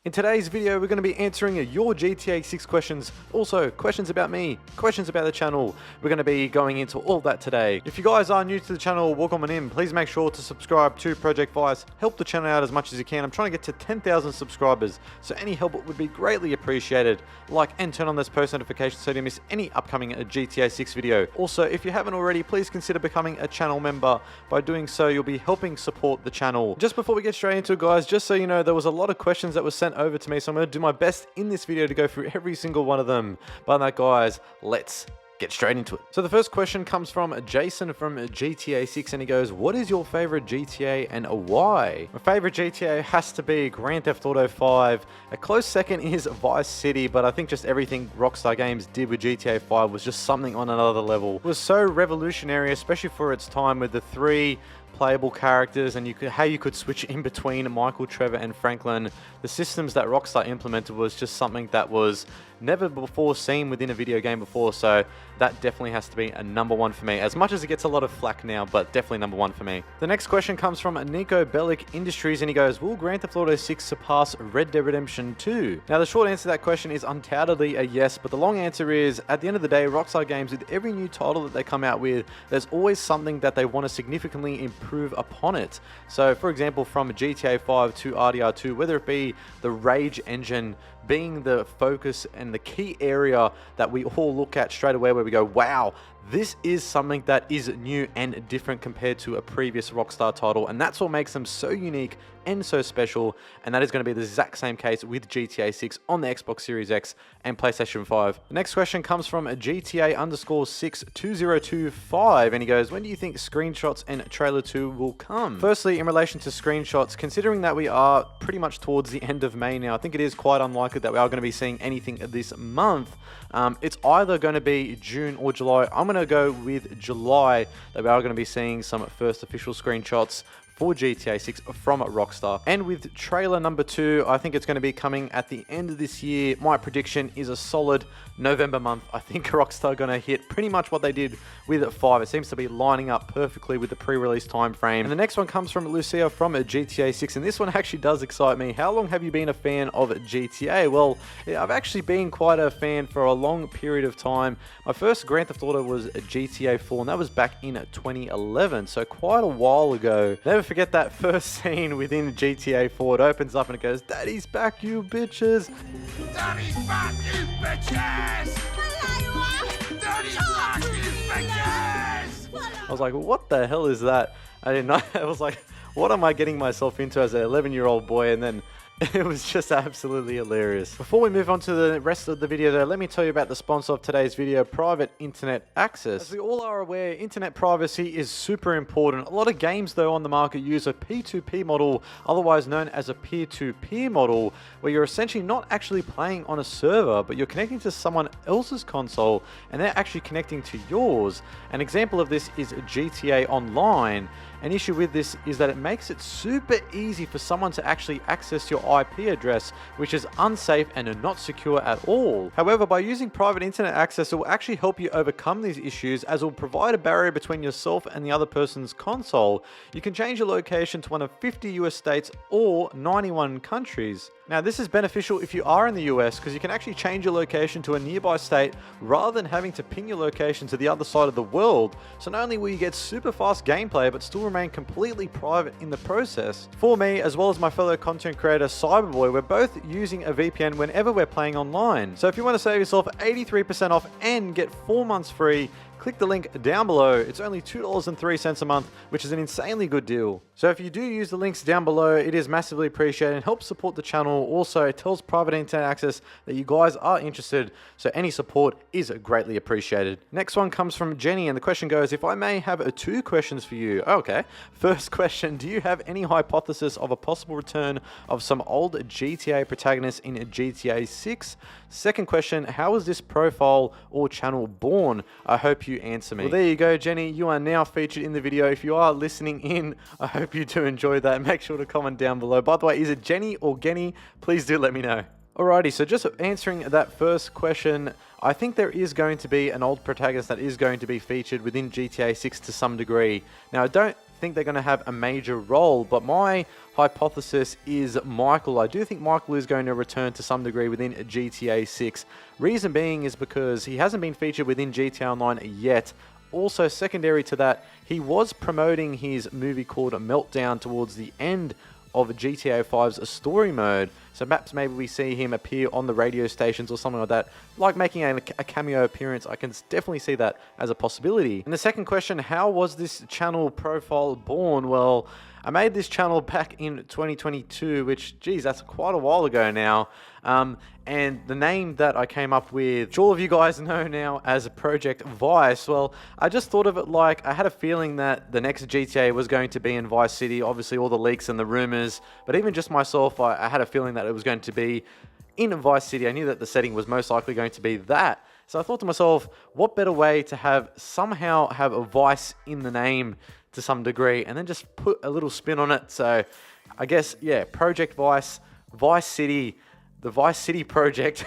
In today's video, we're going to be answering your GTA 6 questions, also questions about me, questions about the channel. We're going to be going into all that today. If you guys are new to the channel, welcome on in. Please make sure to subscribe to Project Vice. Help the channel out as much as you can. I'm trying to get to 10,000 subscribers, so any help would be greatly appreciated. Like and turn on those post notifications so you don't miss any upcoming GTA 6 video. Also, if you haven't already, please consider becoming a channel member. By doing so, you'll be helping support the channel. Just before we get straight into it, guys, just so you know, there was a lot of questions that were sent over to me, so I'm going to do my best in this video to go through every single one of them. But that, guys, let's get straight into it. So the first question comes from Jason from GTA 6, and he goes, what is your favorite GTA and why? My favorite GTA has to be Grand Theft Auto 5. A close second is Vice City, but I think just everything Rockstar Games did with GTA 5 was just something on another level. It was so revolutionary, especially for its time, with the three playable characters and how you could switch in between Michael, Trevor and Franklin. The systems that Rockstar implemented was just something that was never before seen within a video game before, so that definitely has to be a number one for me, as much as it gets a lot of flack now, but definitely number one for me. The next question comes from Niko Bellic Industries, and he goes, will Grand Theft Auto 6 surpass Red Dead Redemption 2? Now the short answer to that question is undoubtedly a yes, but the long answer is, at the end of the day, Rockstar Games, with every new title that they come out with, there's always something that they want to significantly improve upon it. So for example, from GTA 5 to RDR2, whether it be the Rage engine being the focus and the key area that we all look at straight away, where we go, wow, this is something that is new and different compared to a previous Rockstar title, and that's what makes them so unique and so special. And that is going to be the exact same case with GTA 6 on the Xbox Series X and PlayStation 5. The next question comes from GTA_62025, and he goes, when do you think screenshots and trailer 2 will come? Firstly, in relation to screenshots, considering that we are pretty much towards the end of May now, I think it is quite unlikely that we are going to be seeing anything this month. It's either going to be June or July. I'm going to go with July, that we are going to be seeing some first official screenshots for GTA 6 from Rockstar. And with trailer number 2, I think it's going to be coming at the end of this year. My prediction is a solid November month. I think Rockstar are going to hit pretty much what they did with 5. It seems to be lining up perfectly with the pre-release time frame. And the next one comes from Lucia from GTA 6, and this one actually does excite me. How long have you been a fan of GTA? Well, I've actually been quite a fan for a long period of time. My first Grand Theft Auto was GTA 4, and that was back in 2011, so quite a while ago. Never forget that first scene within GTA 4. It opens up and it goes, "Daddy's back, you bitches." Daddy's back, you bitches! Daddy's back, you bitches! I was like, what the hell is that? I didn't know. I was like, what am I getting myself into as an 11-year-old boy? And then it was just absolutely hilarious. Before we move on to the rest of the video though, let me tell you about the sponsor of today's video, Private Internet Access. As we all are aware, internet privacy is super important. A lot of games though on the market use a P2P model, otherwise known as a peer-to-peer model, where you're essentially not actually playing on a server, but you're connecting to someone else's console and they're actually connecting to yours. An example of this is GTA Online. An issue with this is that it makes it super easy for someone to actually access your IP address, which is unsafe and not secure at all. However, by using private internet access, it will actually help you overcome these issues, as it will provide a barrier between yourself and the other person's console. You can change your location to one of 50 US states or 91 countries. Now, this is beneficial if you are in the US, because you can actually change your location to a nearby state rather than having to ping your location to the other side of the world. So not only will you get super fast gameplay, but still remain completely private in the process. For me, as well as my fellow content creator Cyberboy, we're both using a VPN whenever we're playing online. So if you want to save yourself 83% off and get 4 months free, click the link down below. It's only $2.03 a month, which is an insanely good deal. So if you do use the links down below, it is massively appreciated and helps support the channel. Also, it tells Private Internet Access that you guys are interested, so any support is greatly appreciated. Next one comes from Jenny, and the question goes, if I may have 2 questions for you. Okay. First question, do you have any hypothesis of a possible return of some old GTA protagonists in GTA 6? Second question, how was this profile or channel born? I hope you answer me. Well, there you go, Jenny. You are now featured in the video. If you are listening in, I hope you do enjoy that. Make sure to comment down below. By the way, is it Jenny or Genny? Please do let me know. Alrighty, so just answering that first question, I think there is going to be an old protagonist that is going to be featured within GTA 6 to some degree. Now, I don't think they're going to have a major role, but my hypothesis is Michael. I do think Michael is going to return to some degree within GTA 6. Reason being is because he hasn't been featured within GTA Online yet. Also, secondary to that, he was promoting his movie called Meltdown towards the end of GTA 5's story mode. So perhaps maybe we see him appear on the radio stations or something like that, like making a cameo appearance. I can definitely see that as a possibility. And the second question, how was this channel profile born? Well, I made this channel back in 2022, which, geez, that's quite a while ago now. And the name that I came up with, which all of you guys know now as Project Vice, well, I just thought of it like I had a feeling that the next GTA was going to be in Vice City. Obviously, all the leaks and the rumors, but even just myself, I had a feeling that it was going to be in Vice City. I knew that the setting was most likely going to be that. So I thought to myself, what better way to somehow have a Vice in the name to some degree, and then just put a little spin on it. So I guess, yeah, Project Vice, Vice City, the Vice City Project,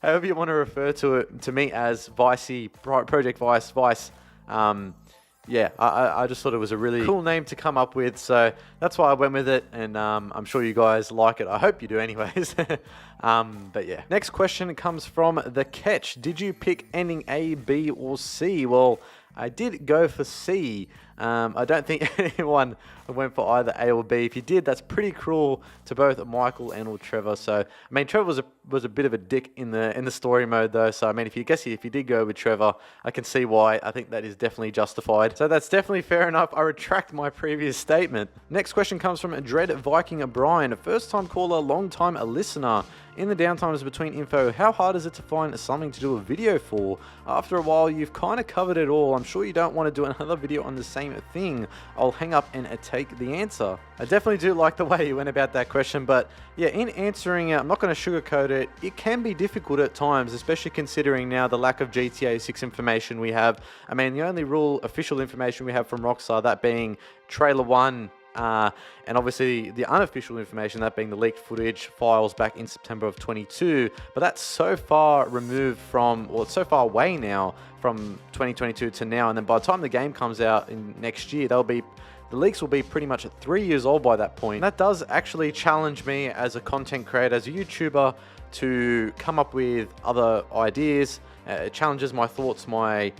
however you want to refer to it, to me as Vicey, Project Vice, Vice. Yeah, I just thought it was a really cool name to come up with, so that's why I went with it, and I'm sure you guys like it. I hope you do anyways. But yeah. Next question comes from The Catch. Did you pick ending A, B, or C? Well, I did go for C. I don't think anyone went for either A or B. If you did, that's pretty cruel to both Michael and or Trevor. So, I mean, Trevor was a bit of a dick in the story mode, though. So, I mean, if you did go with Trevor, I can see why. I think that is definitely justified. So, that's definitely fair enough. I retract my previous statement. Next question comes from Dread Viking Brian, a first-time caller, long-time listener. In the downtimes between info, how hard is it to find something to do a video for? After a while, you've kind of covered it all. I'm sure you don't want to do another video on the same thing. I'll hang up and take the answer. I definitely do like the way you went about that question, but yeah, in answering it, I'm not going to sugarcoat it. It can be difficult at times, especially considering now the lack of GTA 6 information we have. I mean, the only real official information we have from Rockstar, that being Trailer 1, and obviously the unofficial information, that being the leaked footage files back in September of 22, but that's so far removed from, well, it's so far away now from 2022 to now, and then by the time the game comes out in next year, the leaks will be pretty much 3 years old by that point. And that does actually challenge me as a content creator, as a YouTuber, to come up with other ideas. It challenges my thoughts, my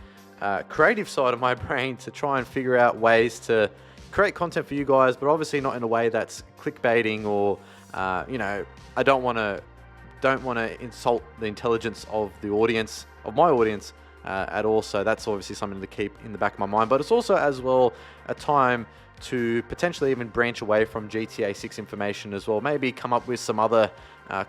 creative side of my brain, to try and figure out ways to create content for you guys, but obviously not in a way that's clickbaiting or, you know, I don't want to insult the intelligence of the audience, of my audience, at all. So that's obviously something to keep in the back of my mind. But it's also as well a time to potentially even branch away from GTA 6 information as well. Maybe come up with some other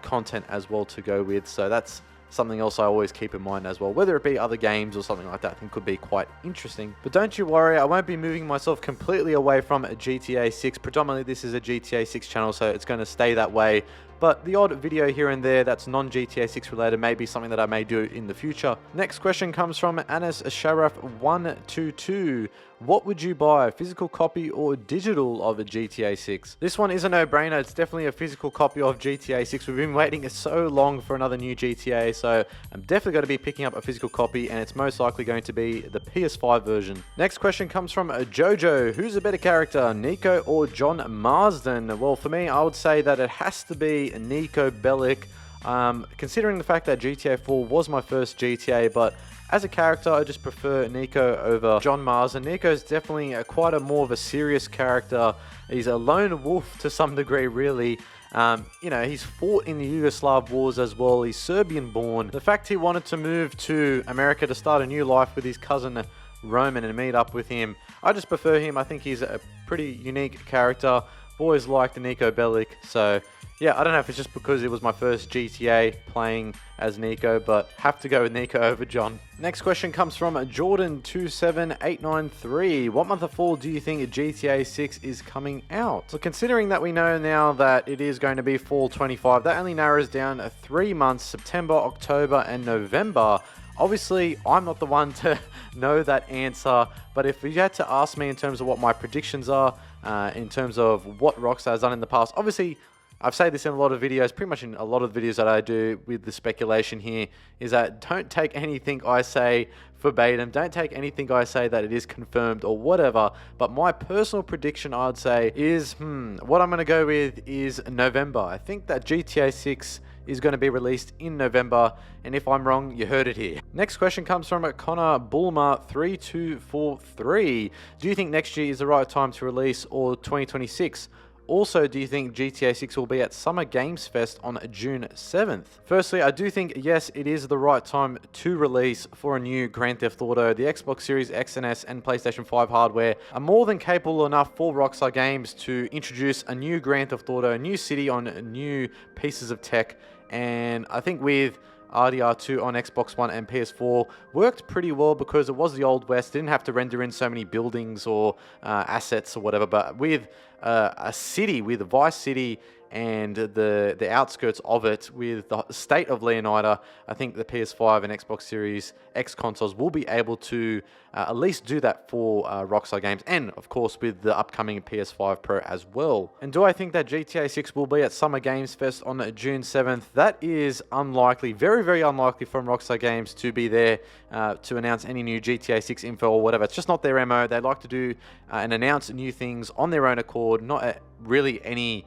content as well to go with. So that's something else I always keep in mind as well, whether it be other games or something like that. I think could be quite interesting. But don't you worry, I won't be moving myself completely away from GTA 6. Predominantly this is a GTA 6 channel, so it's going to stay that way. But the odd video here and there that's non-GTA 6 related may be something that I may do in the future. Next question comes from Anas Sharaf 122. What would you buy, physical copy or digital of a GTA 6? This one is a no-brainer. It's definitely a physical copy of GTA 6. We've been waiting so long for another new GTA, so I'm definitely going to be picking up a physical copy, and it's most likely going to be the PS5 version. Next question comes from Jojo. Who's a better character, Niko or John Marston? Well, for me, I would say that it has to be Niko Bellic. Considering the fact that GTA 4 was my first GTA, but as a character, I just prefer Niko over John Marston. Niko's definitely quite a more of a serious character. He's a lone wolf to some degree, really. You know, he's fought in the Yugoslav wars as well. He's Serbian born. The fact he wanted to move to America to start a new life with his cousin Roman and meet up with him, I just prefer him. I think he's a pretty unique character. Always liked Niko Bellic, so yeah, I don't know if it's just because it was my first GTA playing as Niko, but have to go with Niko over John. Next question comes from Jordan27893. What month of fall do you think GTA 6 is coming out? So considering that we know now that it is going to be fall 25, that only narrows down 3 months, September, October, and November. Obviously, I'm not the one to know that answer, but if you had to ask me in terms of what my predictions are, in terms of what Rockstar has done in the past, obviously, I've said this in a lot of videos, pretty much in a lot of videos that I do with the speculation here, is that don't take anything I say verbatim. Don't take anything I say that it is confirmed or whatever. But my personal prediction, I'd say, is, what I'm going to go with is November. I think that GTA 6 is going to be released in November, and if I'm wrong, you heard it here. Next question comes from Connor Bulmer 3243. Do you think next year is the right time to release, or 2026? Also, do you think GTA 6 will be at Summer Games Fest on June 7th? Firstly, I do think, yes, it is the right time to release for a new Grand Theft Auto. The Xbox Series X and S and PlayStation 5 hardware are more than capable enough for Rockstar Games to introduce a new Grand Theft Auto, a new city on new pieces of tech. And I think with RDR2 on Xbox One and PS4 worked pretty well because it was the Old West. Didn't have to render in so many buildings or assets or whatever. But with a city, with Vice City and the outskirts of it, with the state of Leonida, I think the PS5 and Xbox Series X consoles will be able to at least do that for Rockstar Games, and of course with the upcoming PS5 Pro as well. And do I think that GTA 6 will be at Summer Games Fest on June 7th? That is unlikely, very, very unlikely from Rockstar Games to be there to announce any new GTA 6 info or whatever. It's just not their MO. They like to do and announce new things on their own accord, not at really any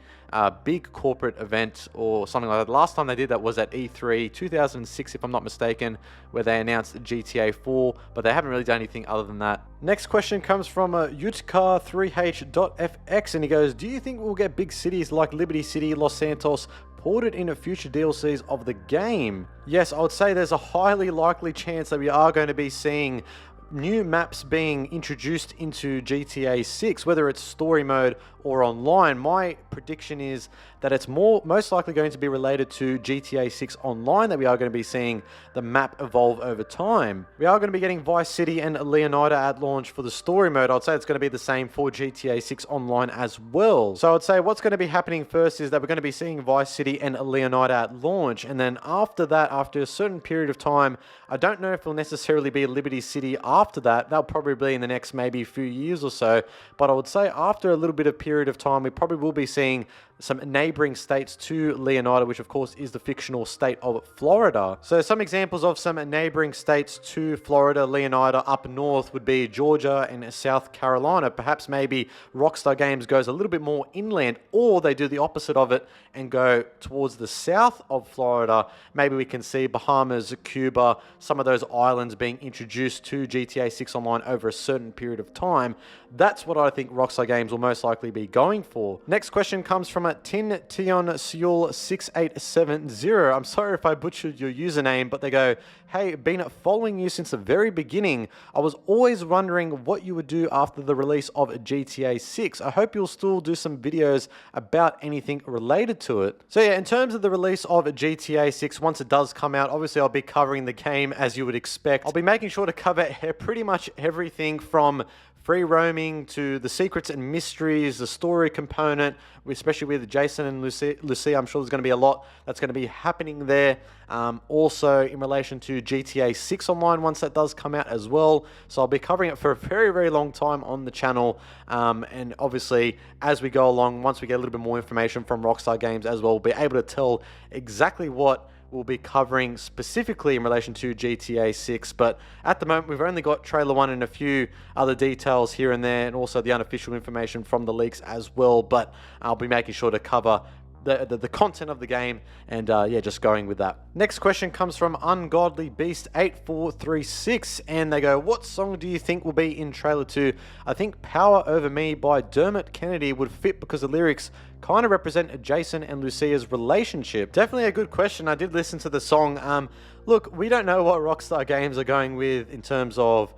big corporate event or something like that. The last time they did that was at E3 2006, if I'm not mistaken, where they announced GTA 4, but they haven't really done anything other than that. Next question comes from Utkar3h.fx, and he goes, do you think we'll get big cities like Liberty City, Los Santos ported into future DLCs of the game? Yes, I would say there's a highly likely chance that we are going to be seeing new maps being introduced into GTA 6, whether it's story mode or online. My prediction is that it's most likely going to be related to GTA 6 Online, that we are going to be seeing the map evolve over time. We are going to be getting Vice City and Leonida at launch for the story mode. I'd say it's going to be the same for GTA 6 Online as well. So I'd say what's going to be happening first is that we're going to be seeing Vice City and Leonida at launch, and then after that, after a certain period of time, I don't know if it'll necessarily be Liberty City after that. That'll probably be in the next maybe few years or so, but I would say after a little bit of period of time, we probably will be seeing some neighboring states to Leonida, which of course is the fictional state of Florida. So some examples of some neighboring states to Florida, Leonida up north would be Georgia and South Carolina. Perhaps maybe Rockstar Games goes a little bit more inland, or they do the opposite of it and go towards the south of Florida. Maybe we can see Bahamas, Cuba, some of those islands being introduced to GTA 6 Online over a certain period of time. That's what I think Rockstar Games will most likely be going for. Next question comes from Tin Tion Seul 6870. I'm sorry if I butchered your username, but they go, hey, been following you since the very beginning. I was always wondering what you would do after the release of GTA 6. I hope you'll still do some videos about anything related to it. So yeah, in terms of the release of GTA 6, once it does come out, obviously I'll be covering the game as you would expect. I'll be making sure to cover pretty much everything from free roaming to the secrets and mysteries, the story component, especially with Jason and Lucia. I'm sure there's going to be a lot that's going to be happening there. Also in relation to GTA 6 Online, once that does come out as well. So I'll be covering it for a very, very long time on the channel. And obviously, as we go along, once we get a little bit more information from Rockstar Games as well, we'll be able to tell exactly what we'll be covering specifically in relation to GTA 6, but at the moment we've only got trailer 1 and a few other details here and there, and also the unofficial information from the leaks as well, but I'll be making sure to cover the content of the game, and yeah, just going with that. Next question comes from Ungodly Beast 8436, and they go, what song do you think will be in trailer 2? I think Power Over Me by Dermot Kennedy would fit because the lyrics kind of represent Jason and Lucia's relationship. Definitely a good question. I did listen to the song. Look, we don't know what Rockstar Games are going with in terms of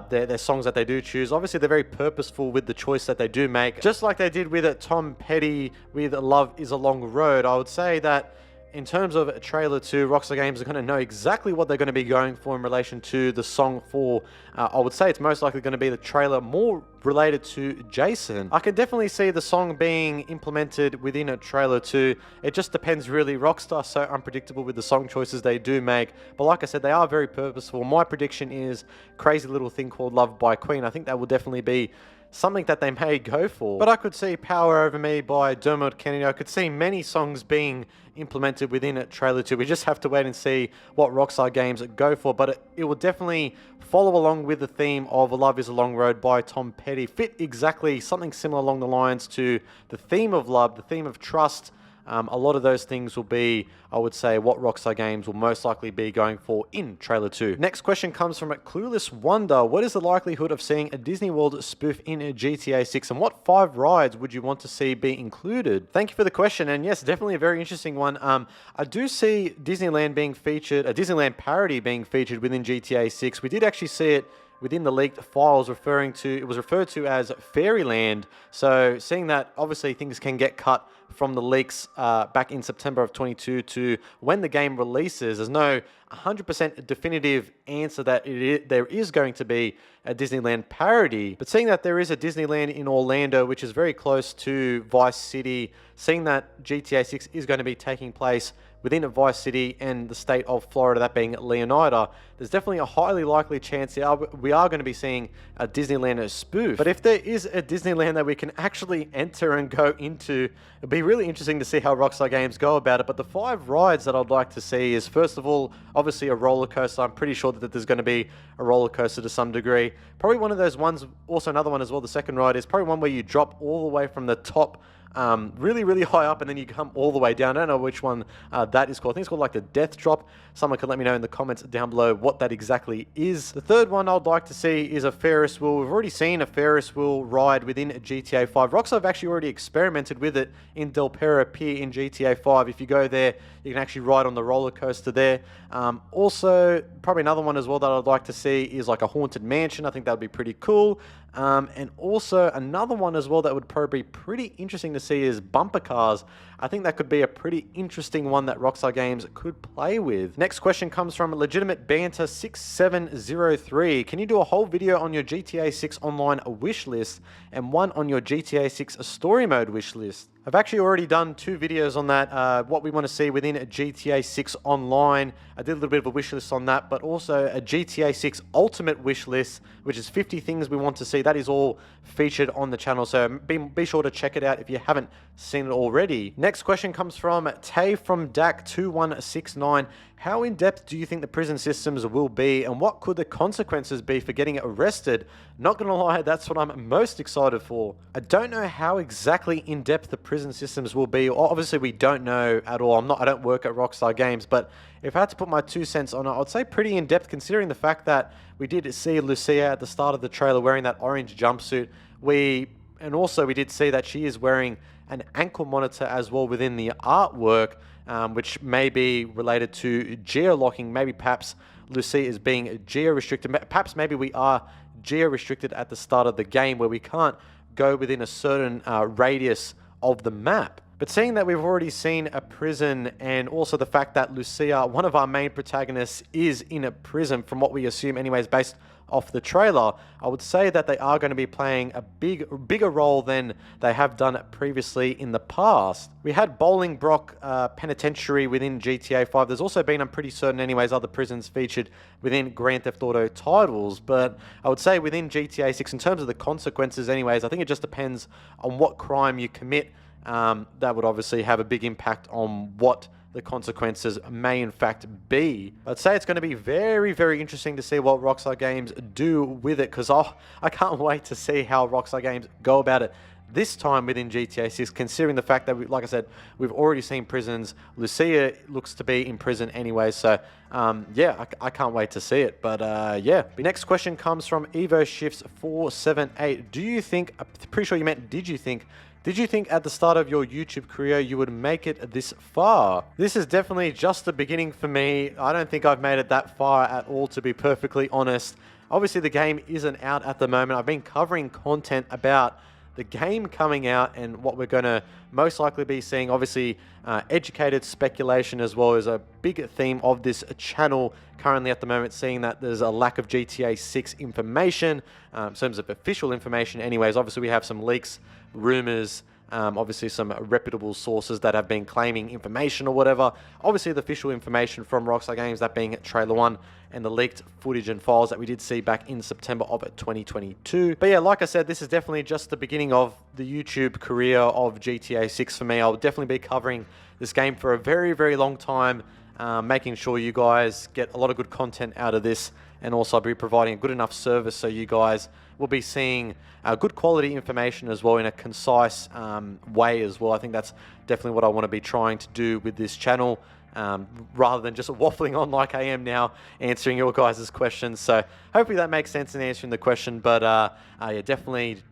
their songs that they do choose. Obviously, they're very purposeful with the choice that they do make. Just like they did with Tom Petty with Love Is a Long Road, I would say that in terms of trailer 2, Rockstar Games are going to know exactly what they're going to be going for in relation to the song for, I would say it's most likely going to be the trailer more related to Jason. I can definitely see the song being implemented within a trailer 2. It just depends really. Rockstar are so unpredictable with the song choices they do make. But like I said, they are very purposeful. My prediction is Crazy Little Thing Called Love by Queen. I think that will definitely be something that they may go for. But I could see Power Over Me by Dermot Kennedy. I could see many songs being implemented within Trailer 2. We just have to wait and see what Rockstar Games go for, but it will definitely follow along with the theme of Love is a Long Road by Tom Petty. Fit exactly something similar along the lines to the theme of love, the theme of trust. A lot of those things will be, I would say, what Rockstar Games will most likely be going for in Trailer 2. Next question comes from Clueless Wonder. What is the likelihood of seeing a Disney World spoof in GTA 6, and what 5 rides would you want to see be included? Thank you for the question, and yes, definitely a very interesting one. I do see Disneyland being featured, a Disneyland parody being featured within GTA 6. We did actually see it within the leaked files it was referred to as Fairyland. So seeing that obviously things can get cut from the leaks back in September of 22 to when the game releases, there's no 100% definitive answer that there is going to be a Disneyland parody. But seeing that there is a Disneyland in Orlando, which is very close to Vice City, seeing that GTA 6 is going to be taking place within Vice City and the state of Florida, that being Leonida, there's definitely a highly likely chance we are going to be seeing a Disneyland spoof. But if there is a Disneyland that we can actually enter and go into, it'll be really interesting to see how Rockstar Games go about it. But the 5 rides that I'd like to see is, first of all, obviously a roller coaster. I'm pretty sure that there's going to be a roller coaster to some degree. Probably one of those ones, also another one as well, the second ride is probably one where you drop all the way from the top really, really high up, and then you come all the way down. I don't know which one that is called. I think it's called like the Death Drop. Someone can let me know in the comments down below what that exactly is. The third one I'd like to see is a Ferris wheel. We've already seen a Ferris wheel ride within GTA 5. Rockstar have actually already experimented with it in Del Perro Pier in GTA 5. If you go there, you can actually ride on the roller coaster there. Also, probably another one as well that I'd like to see is like a Haunted Mansion. I think that would be pretty cool. And also another one as well that would probably be pretty interesting to see is bumper cars. I think that could be a pretty interesting one that Rockstar Games could play with. Next question comes from Legitimate Banter 6703. Can you do a whole video on your GTA 6 online wish list and one on your GTA 6 story mode wish list? I've actually already done 2 videos on that, what we want to see within a GTA 6 Online. I did a little bit of a wish list on that, but also a GTA 6 Ultimate wish list, which is 50 things we want to see. That is all featured on the channel, so be sure to check it out if you haven't seen it already. Next question comes from Tay from DAC2169. How in-depth do you think the prison systems will be, and what could the consequences be for getting arrested? Not gonna lie, that's what I'm most excited for. I don't know how exactly in-depth the prison systems will be. Obviously, we don't know at all. I don't work at Rockstar Games, but if I had to put my 2 cents on it, I'd say pretty in-depth, considering the fact that we did see Lucia at the start of the trailer wearing that orange jumpsuit. And also we did see that she is wearing an ankle monitor as well within the artwork, which may be related to geo-locking. Maybe perhaps Lucia is being geo-restricted. Perhaps maybe we are geo-restricted at the start of the game where we can't go within a certain radius of the map. But seeing that we've already seen a prison, and also the fact that Lucia, one of our main protagonists, is in a prison, from what we assume anyways based off the trailer, I would say that they are going to be playing a bigger role than they have done previously in the past. We had Bolingbroke Penitentiary within GTA 5. There's also been, I'm pretty certain anyways, other prisons featured within Grand Theft Auto titles, but I would say within GTA 6, in terms of the consequences anyways, I think it just depends on what crime you commit. That would obviously have a big impact on what the consequences may in fact be. I'd say it's going to be very, very interesting to see what Rockstar Games do with it, because I can't wait to see how Rockstar Games go about it this time within GTA 6, considering the fact that, like I said, we've already seen prisons. Lucia looks to be in prison anyway, so yeah, I can't wait to see it. But yeah, the next question comes from Evo Shifts 478. Do you think, I'm pretty sure you meant did you think at the start of your YouTube career you would make it this far? This is definitely just the beginning for me. I don't think I've made it that far at all, to be perfectly honest. Obviously, the game isn't out at the moment. I've been covering content about the game coming out and what we're going to most likely be seeing. Obviously, educated speculation as well is a big theme of this channel currently at the moment, seeing that there's a lack of GTA 6 information, in terms of official information anyways. Obviously, we have some leaks, rumors, Obviously some reputable sources that have been claiming information or whatever. Obviously the official information from Rockstar Games, that being trailer 1 and the leaked footage and files that we did see back in September of 2022. But yeah, like I said, this is definitely just the beginning of the YouTube career of GTA 6 for me. I'll definitely be covering this game for a very, very long time, making sure you guys get a lot of good content out of this, and also I'll be providing a good enough service so you guys will be seeing good quality information as well in a concise way as well. I think that's definitely what I want to be trying to do with this channel, rather than just waffling on like I am now, answering your guys' questions. So hopefully that makes sense in answering the question. But yeah, definitely,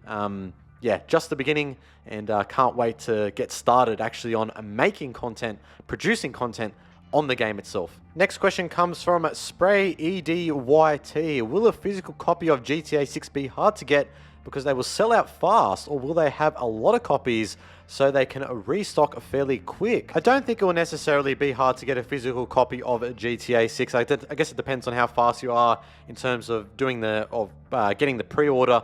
yeah, just the beginning, and can't wait to get started actually on making content, producing content on the game itself. Next question comes from Spray EDYT. Will a physical copy of GTA 6 be hard to get because they will sell out fast, or will they have a lot of copies so they can restock fairly quick? I don't think it will necessarily be hard to get a physical copy of GTA 6. I guess it depends on how fast you are in terms of doing getting the pre-order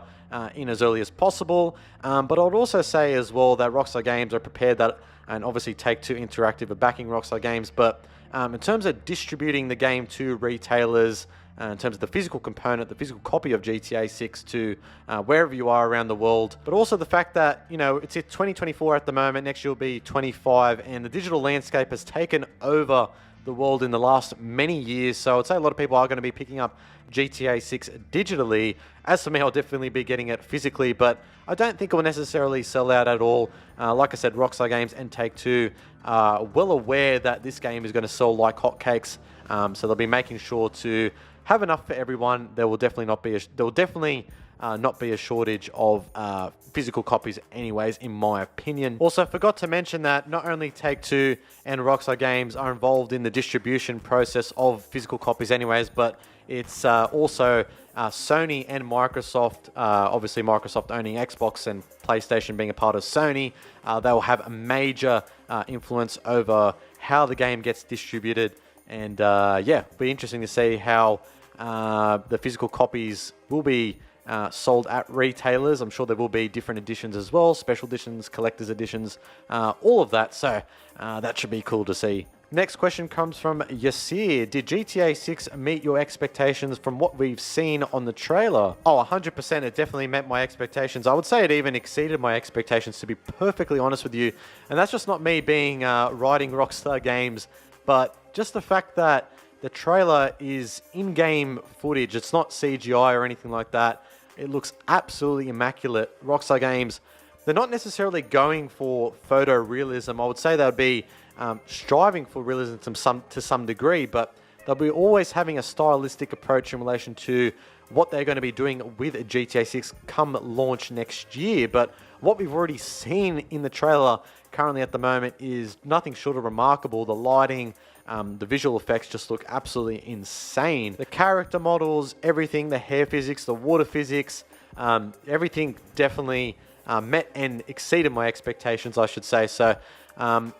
in as early as possible. But I would also say as well that Rockstar Games are prepared that, and obviously Take-Two Interactive are backing Rockstar Games, but in terms of distributing the game to retailers, in terms of the physical component, the physical copy of GTA 6 to wherever you are around the world, but also the fact that, you know, it's 2024 at the moment, next year will be 25, and the digital landscape has taken over the world in the last many years. So I'd say a lot of people are going to be picking up GTA 6 digitally. As for me, I'll definitely be getting it physically, but I don't think it will necessarily sell out at all. Like I said, Rockstar Games and Take-Two are well aware that this game is going to sell like hotcakes, so they'll be making sure to have enough for everyone. There will definitely not be a shortage of physical copies anyways, in my opinion. Also, forgot to mention that not only Take-Two and Rockstar Games are involved in the distribution process of physical copies anyways, but it's also Sony and Microsoft. Obviously Microsoft owning Xbox and PlayStation being a part of Sony, they will have a major influence over how the game gets distributed. And yeah, it'll be interesting to see how the physical copies will be sold at retailers. I'm sure there will be different editions as well, special editions, collector's editions, all of that. So that should be cool to see. Next question comes from Yasir. Did GTA 6 meet your expectations from what we've seen on the trailer? Oh, 100%. It definitely met my expectations. I would say it even exceeded my expectations, to be perfectly honest with you. And that's just not me being riding Rockstar Games, but just the fact that the trailer is in-game footage. It's not CGI or anything like that. It looks absolutely immaculate. Rockstar Games, they're not necessarily going for photorealism. I would say they would be striving for realism to some degree, but they'll be always having a stylistic approach in relation to what they're going to be doing with GTA 6 come launch next year. But what we've already seen in the trailer currently at the moment is nothing short of remarkable. The lighting, the visual effects just look absolutely insane. The character models, everything, the hair physics, the water physics, everything definitely met and exceeded my expectations, I should say. So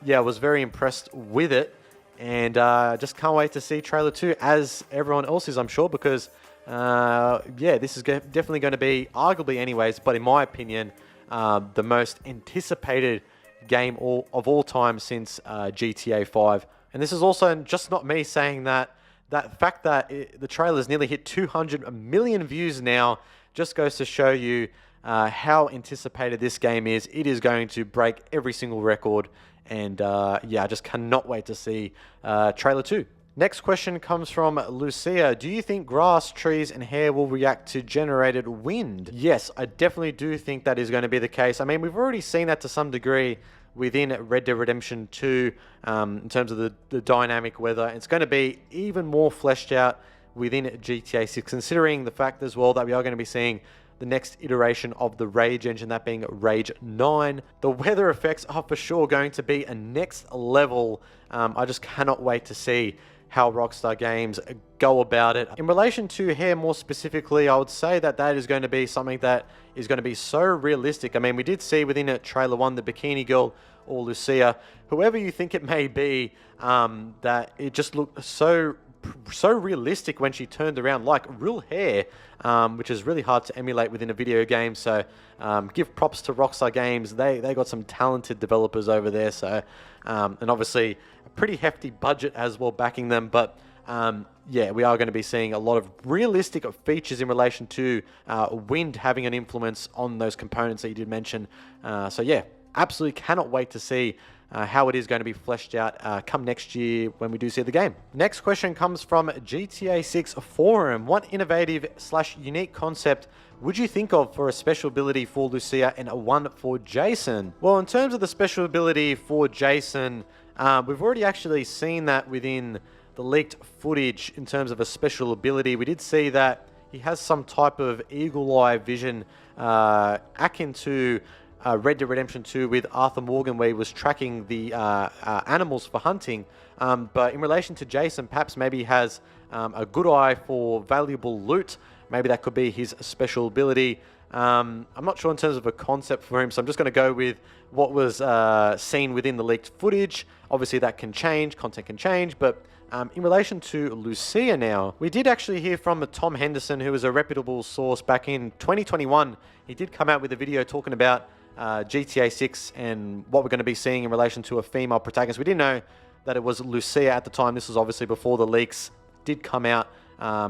yeah, I was very impressed with it, and just can't wait to see trailer 2, as everyone else is, I'm sure, because yeah, this is definitely going to be, arguably anyways, but in my opinion, the most anticipated game of all time since GTA 5. And this is also just not me saying that. That fact that the trailer's nearly hit 200 million views now just goes to show you how anticipated this game is. It is going to break every single record, and yeah, I just cannot wait to see trailer 2. Next question comes from Lucia. Do you think grass, trees, and hair will react to generated wind? Yes, I definitely do think that is going to be the case. I mean, we've already seen that to some degree within Red Dead Redemption 2 in terms of the dynamic weather. It's going to be even more fleshed out within GTA 6, considering the fact as well that we are going to be seeing the next iteration of the Rage engine, that being Rage 9. The weather effects are for sure going to be a next level. I just cannot wait to see how Rockstar Games go about it. In relation to hair more specifically, I would say that that is going to be something that is going to be so realistic. I mean, we did see within it trailer 1 the bikini girl, or Lucia, whoever you think it may be, that it just looked so so realistic when she turned around, like real hair, which is really hard to emulate within a video game. So give props to Rockstar Games. They got some talented developers over there. So and obviously a pretty hefty budget as well backing them. But yeah, we are going to be seeing a lot of realistic features in relation to wind having an influence on those components that you did mention. So yeah, absolutely cannot wait to see how it is going to be fleshed out come next year when we do see the game. Next question comes from GTA 6 Forum. What innovative / unique concept would you think of for a special ability for Lucia and one for Jason? Well, in terms of the special ability for Jason, we've already actually seen that within the leaked footage in terms of a special ability. We did see that he has some type of eagle eye vision akin to Red Dead Redemption 2 with Arthur Morgan, where he was tracking the animals for hunting. But in relation to Jason, perhaps maybe he has a good eye for valuable loot. Maybe that could be his special ability. I'm not sure in terms of a concept for him, so I'm just going to go with what was seen within the leaked footage. Obviously that can change, content can change, but in relation to Lucia now, we did actually hear from Tom Henderson, who is a reputable source back in 2021. He did come out with a video talking about GTA 6 and what we're going to be seeing in relation to a female protagonist. We didn't know that it was Lucia at the time. This was obviously before the leaks did come out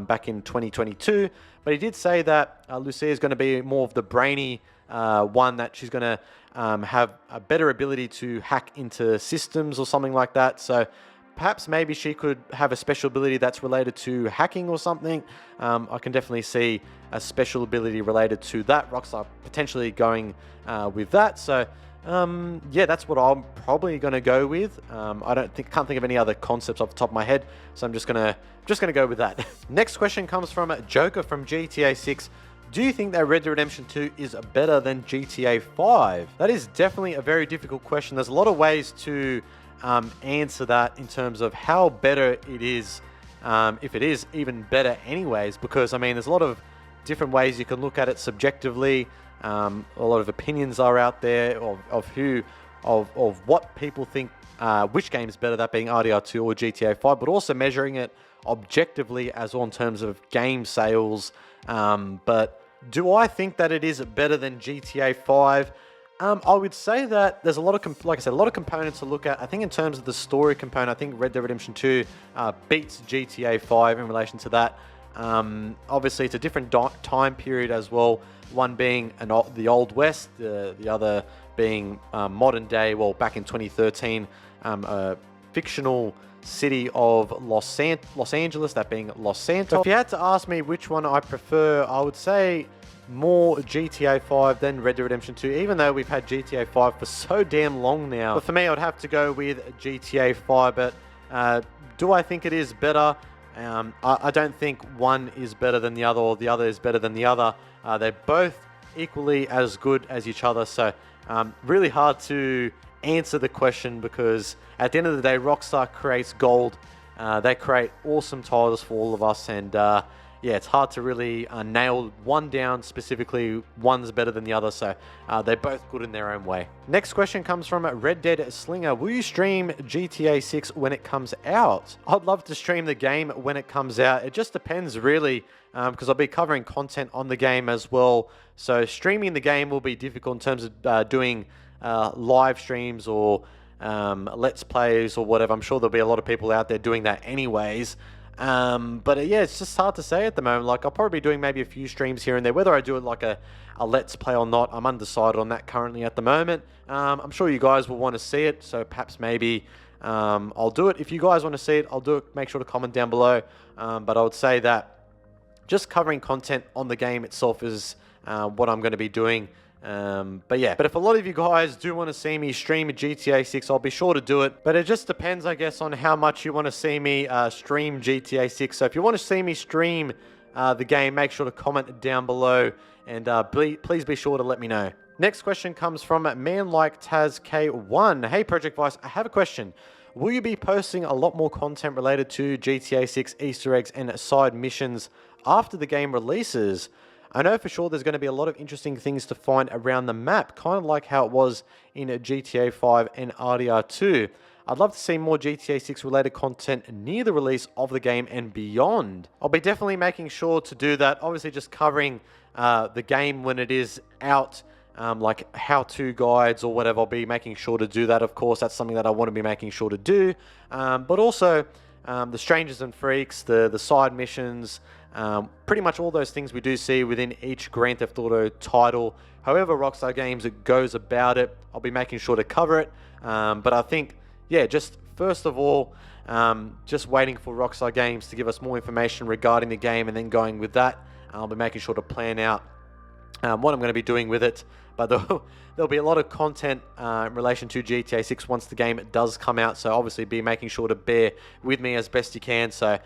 back in 2022. But he did say that Lucia is going to be more of the brainy one, that she's going to have a better ability to hack into systems or something like that. So perhaps maybe she could have a special ability that's related to hacking or something. I can definitely see a special ability related to that. Rockstar potentially going with that. So yeah, that's what I'm probably going to go with. I can't think of any other concepts off the top of my head, so I'm just gonna go with that. Next question comes from Joker from GTA 6. Do you think that Red Dead Redemption 2 is better than GTA 5? That is definitely a very difficult question. There's a lot of ways to answer that in terms of how better it is, if it is even better anyways, because I mean there's a lot of different ways you can look at it subjectively. A lot of opinions are out there of what people think which game is better, that being RDR2 or GTA 5, but also measuring it objectively as well in terms of game sales. But do I think that it is better than GTA 5? I would say that there's a lot of, like I said, a lot of components to look at. I think in terms of the story component, I think Red Dead Redemption 2 beats GTA 5 in relation to that. Obviously, it's a different time period as well. One being the Old West, the other being modern day, well, back in 2013, a fictional city of Los Angeles, that being Los Santos. So if you had to ask me which one I prefer, I would say more GTA 5 than Red Dead Redemption 2, even though we've had GTA 5 for so damn long now. But for me, I'd have to go with GTA 5. But do I think it is better? I don't think one is better than the other or the other is better than the other. They're both equally as good as each other. So really hard to answer the question, because at the end of the day, Rockstar creates gold. They create awesome titles for all of us, and yeah, it's hard to really nail one down specifically. One's better than the other, so they're both good in their own way. Next question comes from Red Dead Slinger. Will you stream GTA 6 when it comes out? I'd love to stream the game when it comes out. It just depends really, because I'll be covering content on the game as well. So streaming the game will be difficult in terms of doing live streams or let's plays or whatever. I'm sure there'll be a lot of people out there doing that anyways. But yeah, it's just hard to say at the moment. Like, I'll probably be doing maybe a few streams here and there. Whether I do it like a let's play or not, I'm undecided on that currently at the moment. I'm sure you guys will want to see it, so perhaps maybe I'll do it. If you guys want to see it, I'll do it. Make sure to comment down below. But I would say that just covering content on the game itself is what I'm going to be doing. But yeah, but if a lot of you guys do want to see me stream GTA 6, I'll be sure to do it. But it just depends, I guess, on how much you want to see me stream GTA 6. So if you want to see me stream the game, make sure to comment down below, and please be sure to let me know. Next question comes from ManLikeTazK1. Hey Project Vice, I have a question. Will you be posting a lot more content related to GTA 6 Easter eggs and side missions after the game releases? I know for sure there's going to be a lot of interesting things to find around the map, kind of like how it was in GTA 5 and RDR2. I'd love to see more GTA 6 related content near the release of the game and beyond. I'll be definitely making sure to do that. Obviously just covering the game when it is out, like how-to guides or whatever. I'll be making sure to do that. Of course, that's something that I want to be making sure to do. But also the Strangers and Freaks, the side missions, pretty much all those things we do see within each Grand Theft Auto title. However Rockstar Games goes about it, I'll be making sure to cover it. But I think, yeah, just first of all, just waiting for Rockstar Games to give us more information regarding the game, and then going with that, I'll be making sure to plan out what I'm going to be doing with it. But there'll be a lot of content in relation to GTA 6 once the game does come out, so obviously be making sure to bear with me as best you can. So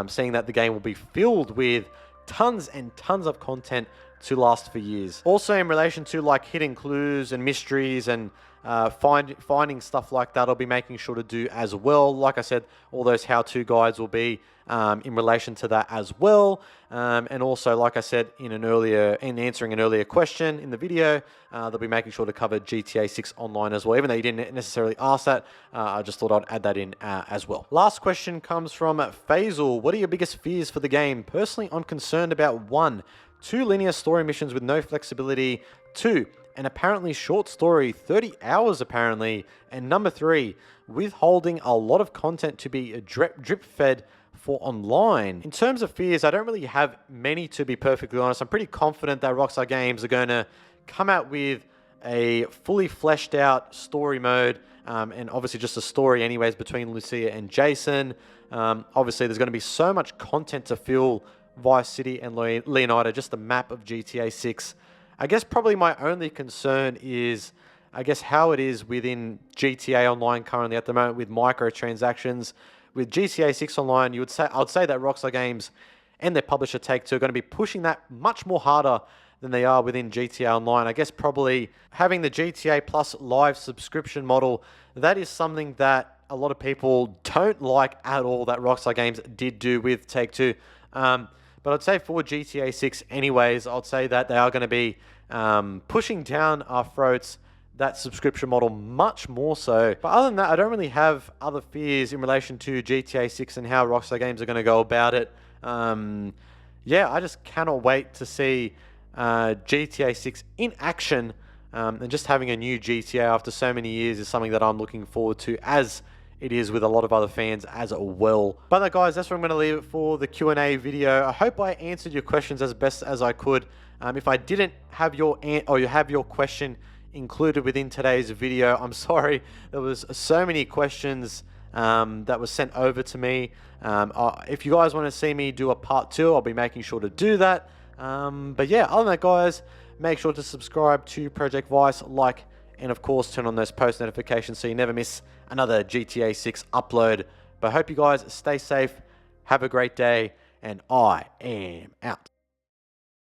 seeing that the game will be filled with tons and tons of content to last for years. Also in relation to like hidden clues and mysteries and finding stuff like that, I'll be making sure to do as well. Like I said, all those how-to guides will be in relation to that as well. And also, like I said in answering an earlier question in the video, they'll be making sure to cover GTA 6 Online as well. Even though you didn't necessarily ask that, I just thought I'd add that in as well. Last question comes from Faisal. What are your biggest fears for the game? Personally, I'm concerned about 1, 2 linear story missions with no flexibility, 2, an apparently short story, 30 hours apparently, and number 3, withholding a lot of content to be drip fed for online. In terms of fears, I don't really have many, to be perfectly honest. I'm pretty confident that Rockstar Games are going to come out with a fully fleshed out story mode, and obviously just a story anyways between Lucia and Jason. Obviously there's going to be so much content to fill Vice City and Leonardo, just the map of GTA 6. I guess probably my only concern is, I guess, how it is within GTA Online currently at the moment with microtransactions. With GTA 6 Online, I'd say that Rockstar Games and their publisher Take-Two are going to be pushing that much more harder than they are within GTA Online. I guess probably having the GTA Plus live subscription model, that is something that a lot of people don't like at all, that Rockstar Games did do with Take-Two. But I'd say for GTA 6 anyways, I'd say that they are going to be pushing down our throats that subscription model much more so. But other than that, I don't really have other fears in relation to GTA 6 and how Rockstar Games are going to go about it. Yeah, I just cannot wait to see GTA 6 in action, and just having a new GTA after so many years is something that I'm looking forward to, as it is with a lot of other fans as well. But guys, that's where I'm going to leave it for the Q&A video. I hope I answered your questions as best as I could. If I didn't have you have your question included within today's video, I'm sorry. There was so many questions that was sent over to me. If you guys want to see me do a part 2, I'll be making sure to do that. But yeah, other than that, guys, make sure to subscribe to Project Vice, like, and of course turn on those post notifications so you never miss another GTA 6 upload. But I hope you guys stay safe, have a great day, and I am out.